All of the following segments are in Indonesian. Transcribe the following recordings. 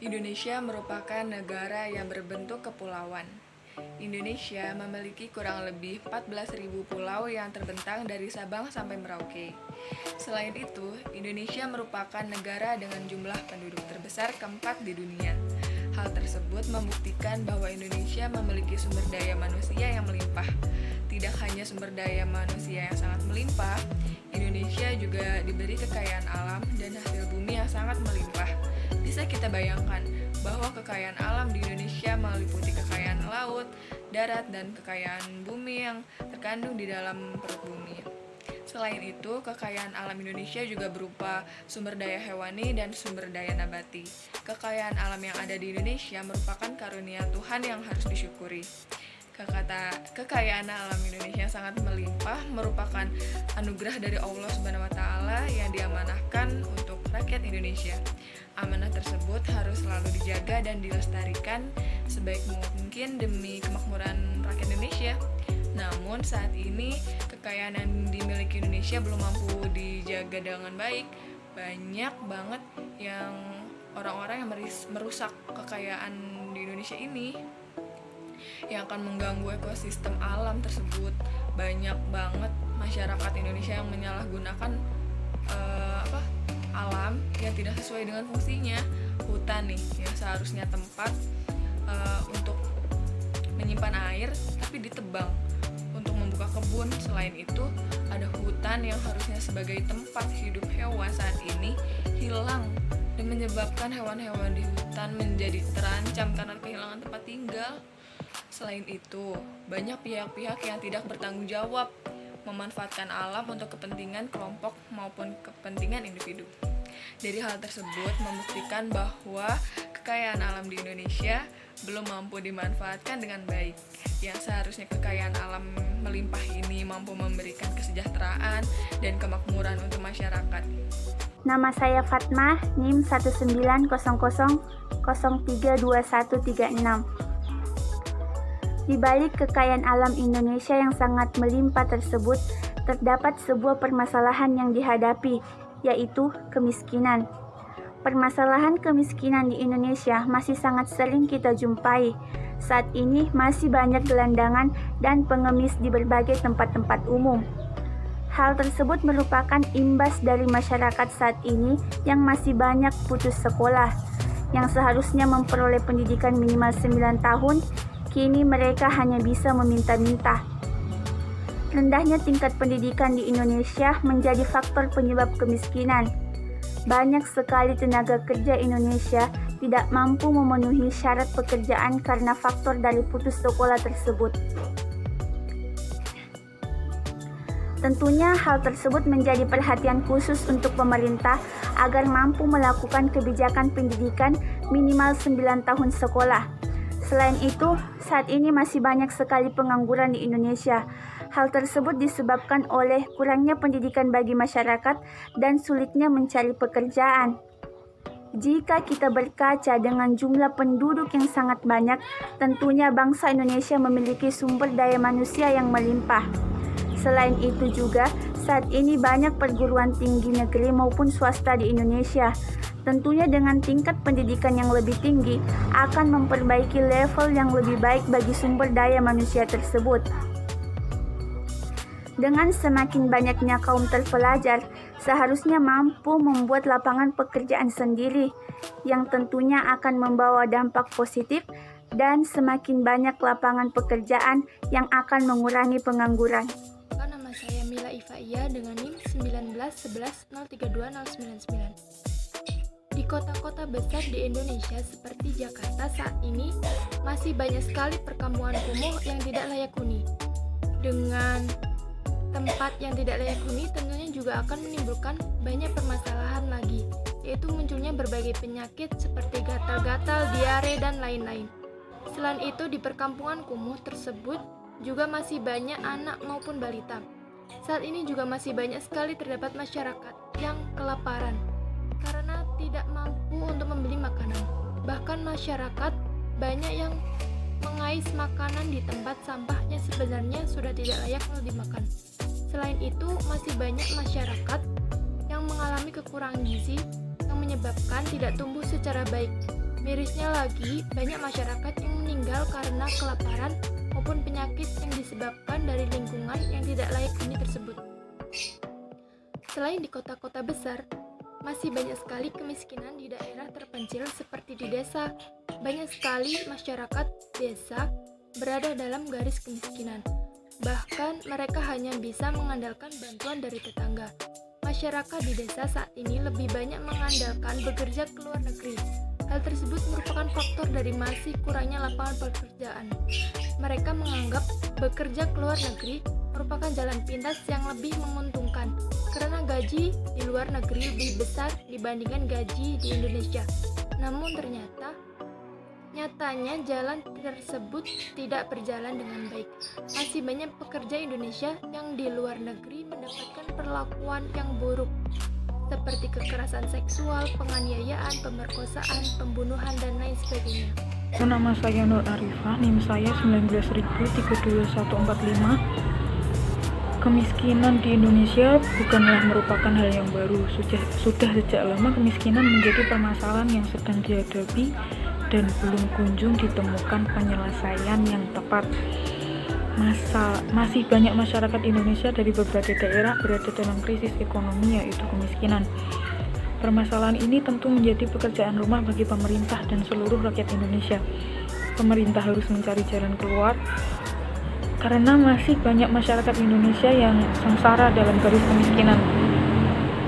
Indonesia merupakan negara yang berbentuk kepulauan. Indonesia memiliki kurang lebih 14.000 pulau yang terbentang dari Sabang sampai Merauke. Selain itu, Indonesia merupakan negara dengan jumlah penduduk terbesar keempat di dunia. Hal tersebut membuktikan bahwa Indonesia memiliki sumber daya manusia yang melimpah. Tidak hanya sumber daya manusia yang sangat melimpah, Indonesia juga diberi kekayaan alam dan hasil bumi yang sangat melimpah. Bisa kita bayangkan bahwa kekayaan alam di Indonesia meliputi kekayaan laut, darat, dan kekayaan bumi yang terkandung di dalam perut bumi. Selain itu, kekayaan alam Indonesia juga berupa sumber daya hewani dan sumber daya nabati. Kekayaan alam yang ada di Indonesia merupakan karunia Tuhan yang harus disyukuri. Kekayaan alam Indonesia yang sangat melimpah merupakan anugerah dari Allah Subhanahu wa taala yang diamanahkan untuk rakyat Indonesia. Amanah tersebut harus selalu dijaga dan dilestarikan sebaik mungkin demi kemakmuran rakyat Indonesia. Namun saat ini kekayaan yang dimiliki Indonesia belum mampu dijaga dengan baik. Banyak banget yang orang-orang yang merusak kekayaan di Indonesia ini yang akan mengganggu ekosistem alam tersebut. Banyak banget masyarakat Indonesia yang menyalahgunakan alam yang tidak sesuai dengan fungsinya. Hutan nih yang seharusnya tempat untuk menyimpan air tapi ditebang untuk membuka kebun. Selain itu, ada hutan yang harusnya sebagai tempat hidup hewan saat ini hilang dan menyebabkan hewan-hewan di hutan menjadi terancam karena kehilangan tempat tinggal. Selain itu, banyak pihak-pihak yang tidak bertanggung jawab memanfaatkan alam untuk kepentingan kelompok maupun kepentingan individu. Dari hal tersebut membuktikan bahwa kekayaan alam di Indonesia belum mampu dimanfaatkan dengan baik. Yang seharusnya kekayaan alam melimpah ini mampu memberikan kesejahteraan dan kemakmuran untuk masyarakat. Nama saya Fatmah, NIM 19000032136. Di balik kekayaan alam Indonesia yang sangat melimpah tersebut, terdapat sebuah permasalahan yang dihadapi, yaitu kemiskinan. Permasalahan kemiskinan di Indonesia masih sangat sering kita jumpai. Saat ini masih banyak gelandangan dan pengemis di berbagai tempat-tempat umum. Hal tersebut merupakan imbas dari masyarakat saat ini yang masih banyak putus sekolah, yang seharusnya memperoleh pendidikan minimal 9 tahun, kini mereka hanya bisa meminta-minta. Rendahnya tingkat pendidikan di Indonesia menjadi faktor penyebab kemiskinan. Banyak sekali tenaga kerja Indonesia tidak mampu memenuhi syarat pekerjaan karena faktor dari putus sekolah tersebut. Tentunya hal tersebut menjadi perhatian khusus untuk pemerintah agar mampu melakukan kebijakan pendidikan minimal 9 tahun sekolah. Selain itu, saat ini masih banyak sekali pengangguran di Indonesia. Hal tersebut disebabkan oleh kurangnya pendidikan bagi masyarakat dan sulitnya mencari pekerjaan. Jika kita berkaca dengan jumlah penduduk yang sangat banyak, tentunya bangsa Indonesia memiliki sumber daya manusia yang melimpah. Selain itu juga, saat ini banyak perguruan tinggi negeri maupun swasta di Indonesia. Tentunya dengan tingkat pendidikan yang lebih tinggi akan memperbaiki level yang lebih baik bagi sumber daya manusia tersebut. Dengan semakin banyaknya kaum terpelajar, seharusnya mampu membuat lapangan pekerjaan sendiri yang tentunya akan membawa dampak positif dan semakin banyak lapangan pekerjaan yang akan mengurangi pengangguran. Nama saya Mila Ifaia dengan NIM 191103299. Di kota-kota besar di Indonesia seperti Jakarta saat ini masih banyak sekali perkampungan kumuh yang tidak layak huni. Dengan tempat yang tidak layak huni tentunya juga akan menimbulkan banyak permasalahan lagi, yaitu munculnya berbagai penyakit seperti gatal-gatal, diare, dan lain-lain. Selain itu, di perkampungan kumuh tersebut juga masih banyak anak maupun balita. Saat ini juga masih banyak sekali terdapat masyarakat yang kelaparan karena tidak mampu untuk membeli makanan. Bahkan masyarakat banyak yang mengais makanan di tempat sampahnya sebenarnya sudah tidak layak untuk dimakan. Selain itu, masih banyak masyarakat yang mengalami kekurangan gizi yang menyebabkan tidak tumbuh secara baik. Mirisnya lagi, banyak masyarakat yang meninggal karena kelaparan maupun penyakit yang disebabkan dari lingkungan yang tidak layak huni tersebut. Selain di kota-kota besar, masih banyak sekali kemiskinan di daerah terpencil seperti di desa. Banyak sekali masyarakat desa berada dalam garis kemiskinan. Bahkan mereka hanya bisa mengandalkan bantuan dari tetangga. Masyarakat di desa saat ini lebih banyak mengandalkan bekerja ke luar negeri. Hal tersebut merupakan faktor dari masih kurangnya lapangan pekerjaan. Mereka menganggap bekerja ke luar negeri merupakan jalan pintas yang lebih menguntungkan karena gaji di luar negeri lebih besar dibandingkan gaji di Indonesia. Namun nyatanya jalan tersebut tidak berjalan dengan baik. Masih banyak pekerja Indonesia yang di luar negeri mendapatkan perlakuan yang buruk, seperti kekerasan seksual, penganiayaan, pemerkosaan, pembunuhan, dan lain sebagainya. Nama saya Nur Arifah, NIM saya 19.32145. Kemiskinan di Indonesia bukanlah merupakan hal yang baru. Sudah sejak lama kemiskinan menjadi permasalahan yang sedang dihadapi dan belum kunjung ditemukan penyelesaian yang tepat. Masih banyak masyarakat Indonesia dari berbagai daerah berada dalam krisis ekonomi, yaitu kemiskinan. Permasalahan ini tentu menjadi pekerjaan rumah bagi pemerintah dan seluruh rakyat Indonesia. Pemerintah harus mencari jalan keluar karena masih banyak masyarakat Indonesia yang sengsara dalam garis kemiskinan.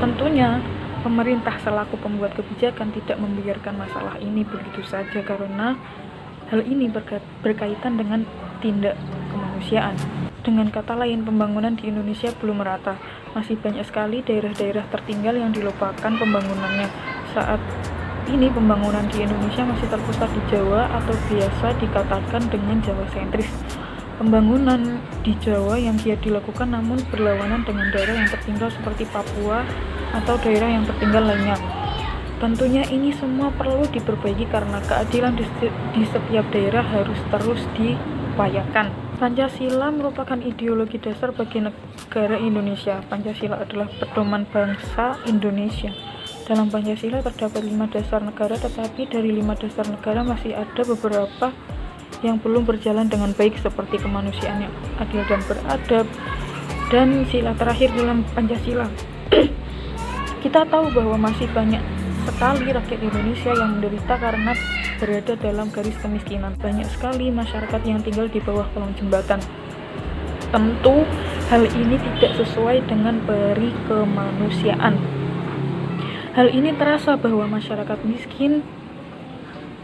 Tentunya pemerintah selaku pembuat kebijakan tidak membiarkan masalah ini begitu saja karena hal ini berkaitan dengan tindak kemanusiaan. Dengan kata lain, pembangunan di Indonesia belum merata. Masih banyak sekali daerah-daerah tertinggal yang dilupakan pembangunannya. Saat ini pembangunan di Indonesia masih terpusat di Jawa atau biasa dikatakan dengan Jawa sentris. Pembangunan di Jawa yang giat dilakukan namun berlawanan dengan daerah yang tertinggal seperti Papua atau daerah yang tertinggal lainnya. Tentunya ini semua perlu diperbaiki karena keadilan di setiap daerah harus terus diupayakan. Pancasila merupakan ideologi dasar bagi negara Indonesia. Pancasila adalah pedoman bangsa Indonesia. Dalam Pancasila terdapat 5 dasar negara, tetapi dari 5 dasar negara masih ada beberapa yang belum berjalan dengan baik seperti kemanusiaan yang adil dan beradab dan sila terakhir dalam Pancasila. Kita tahu bahwa masih banyak sekali rakyat Indonesia yang menderita karena berada dalam garis kemiskinan. Banyak sekali masyarakat yang tinggal di bawah kolong jembatan. Tentu hal ini tidak sesuai dengan peri kemanusiaan. Hal ini terasa bahwa masyarakat miskin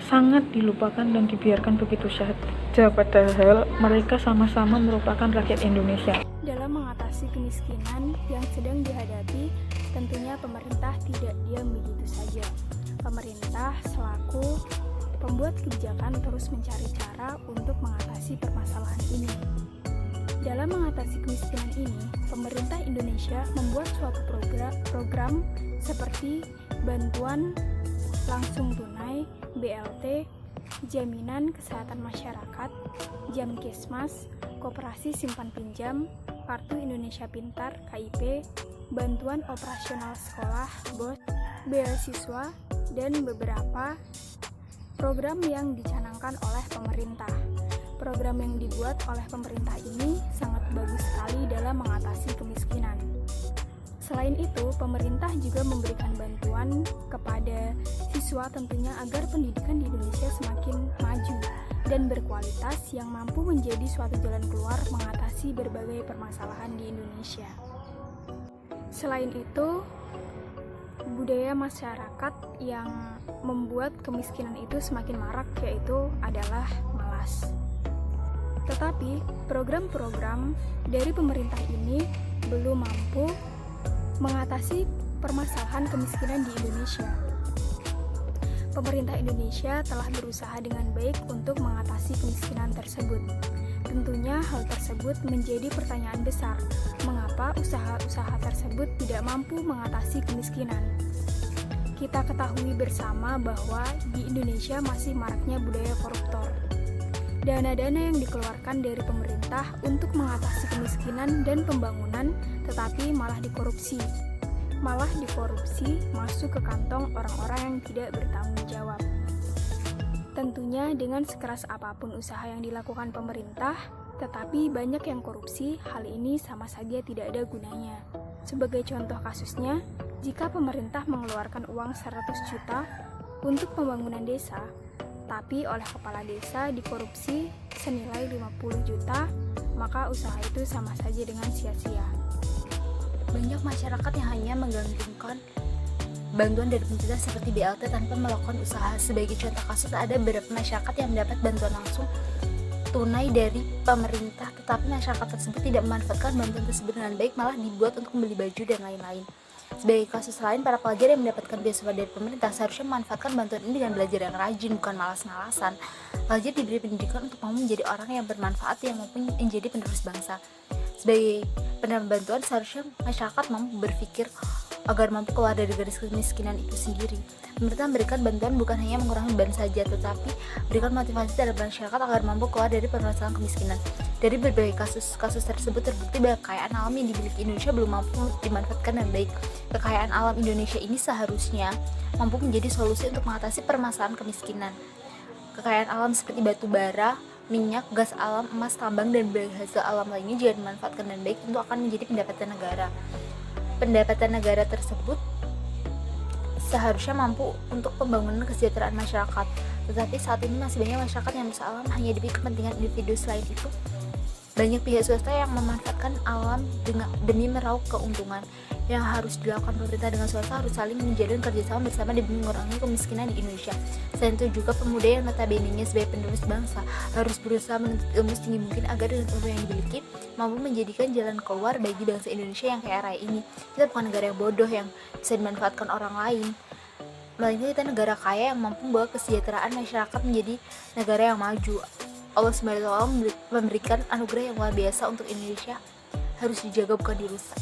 sangat dilupakan dan dibiarkan begitu saja, padahal mereka sama-sama merupakan rakyat Indonesia. Dalam mengatasi kemiskinan yang sedang dihadapi, tentunya pemerintah tidak diam begitu saja. Pemerintah selaku pembuat kebijakan terus mencari cara untuk mengatasi permasalahan ini. Dalam mengatasi kemiskinan ini, pemerintah Indonesia membuat suatu program seperti bantuan langsung tunai, BLT, jaminan kesehatan masyarakat, Jamkesmas, koperasi simpan pinjam, Kartu Indonesia Pintar (KIP), bantuan operasional sekolah, BOS, beasiswa, dan beberapa program yang dicanangkan oleh pemerintah. Program yang dibuat oleh pemerintah ini sangat bagus sekali dalam mengatasi kemiskinan. Selain itu, pemerintah juga memberikan bantuan kepada siswa tentunya agar pendidikan di Indonesia semakin maju dan berkualitas yang mampu menjadi suatu jalan keluar mengatasi berbagai permasalahan di Indonesia. Selain itu, budaya masyarakat yang membuat kemiskinan itu semakin marak yaitu adalah malas. Tetapi program-program dari pemerintah ini belum mampu mengatasi permasalahan kemiskinan di Indonesia. Pemerintah Indonesia telah berusaha dengan baik untuk mengatasi kemiskinan tersebut. Tentunya hal tersebut menjadi pertanyaan besar, mengapa usaha-usaha tersebut tidak mampu mengatasi kemiskinan? Kita ketahui bersama bahwa di Indonesia masih maraknya budaya koruptor. Dana-dana yang dikeluarkan dari pemerintah untuk mengatasi kemiskinan dan pembangunan tetapi malah dikorupsi masuk ke kantong orang-orang yang tidak bertanggung jawab. Tentunya dengan sekeras apapun usaha yang dilakukan pemerintah, tetapi banyak yang korupsi, hal ini sama saja tidak ada gunanya. Sebagai contoh kasusnya, jika pemerintah mengeluarkan uang 100 juta untuk pembangunan desa, tapi oleh kepala desa dikorupsi senilai 50 juta, maka usaha itu sama saja dengan sia-sia. Banyak masyarakat yang hanya menggantungkan bantuan dari pemerintah seperti BLT tanpa melakukan usaha. Sebagai contoh kasus, ada beberapa masyarakat yang mendapat bantuan langsung tunai dari pemerintah, tetapi masyarakat tersebut tidak memanfaatkan bantuan tersebut dengan baik, malah dibuat untuk membeli baju dan lain-lain. Sebagai kasus lain, para pelajar yang mendapatkan beasiswa dari pemerintah seharusnya memanfaatkan bantuan ini dengan belajar yang rajin, bukan malas-malasan. Pelajar diberi pendidikan untuk mau menjadi orang yang bermanfaat, yang mampu menjadi penerus bangsa. Sebagai penerima bantuan, seharusnya masyarakat mampu berpikir agar mampu keluar dari garis kemiskinan itu sendiri. Pemerintah memberikan bantuan bukan hanya mengurangi beban saja, tetapi berikan motivasi terhadap masyarakat agar mampu keluar dari permasalahan kemiskinan. Dari berbagai kasus tersebut terbukti bahwa kekayaan alam yang dimiliki Indonesia belum mampu dimanfaatkan dengan baik. Kekayaan alam Indonesia ini seharusnya mampu menjadi solusi untuk mengatasi permasalahan kemiskinan. Kekayaan alam seperti batu bara, minyak, gas alam, emas, tambang, dan berbagai hasil alam lainnya jika dimanfaatkan dengan baik tentu akan menjadi pendapatan negara. Pendapatan negara tersebut seharusnya mampu untuk pembangunan kesejahteraan masyarakat. Tetapi saat ini masih banyak masyarakat yang merusak alam hanya demi kepentingan individu. Selain itu, banyak pihak swasta yang memanfaatkan alam demi meraup keuntungan. Yang harus dilakukan pemerintah dengan swasta harus saling menjalin kerjasama bersama demi mengurangi kemiskinan di Indonesia. Selain itu juga pemuda yang notabene-nya sebagai penerus bangsa harus berusaha menuntut ilmu setinggi mungkin agar dengan ilmu yang dimiliki mampu menjadikan jalan keluar bagi bangsa Indonesia yang kaya raya ini. Kita bukan negara yang bodoh yang bisa dimanfaatkan orang lain, melainkan kita negara kaya yang mampu membawa kesejahteraan masyarakat menjadi negara yang maju. Allah SWT memberikan anugerah yang luar biasa untuk Indonesia, harus dijaga bukan dirusak.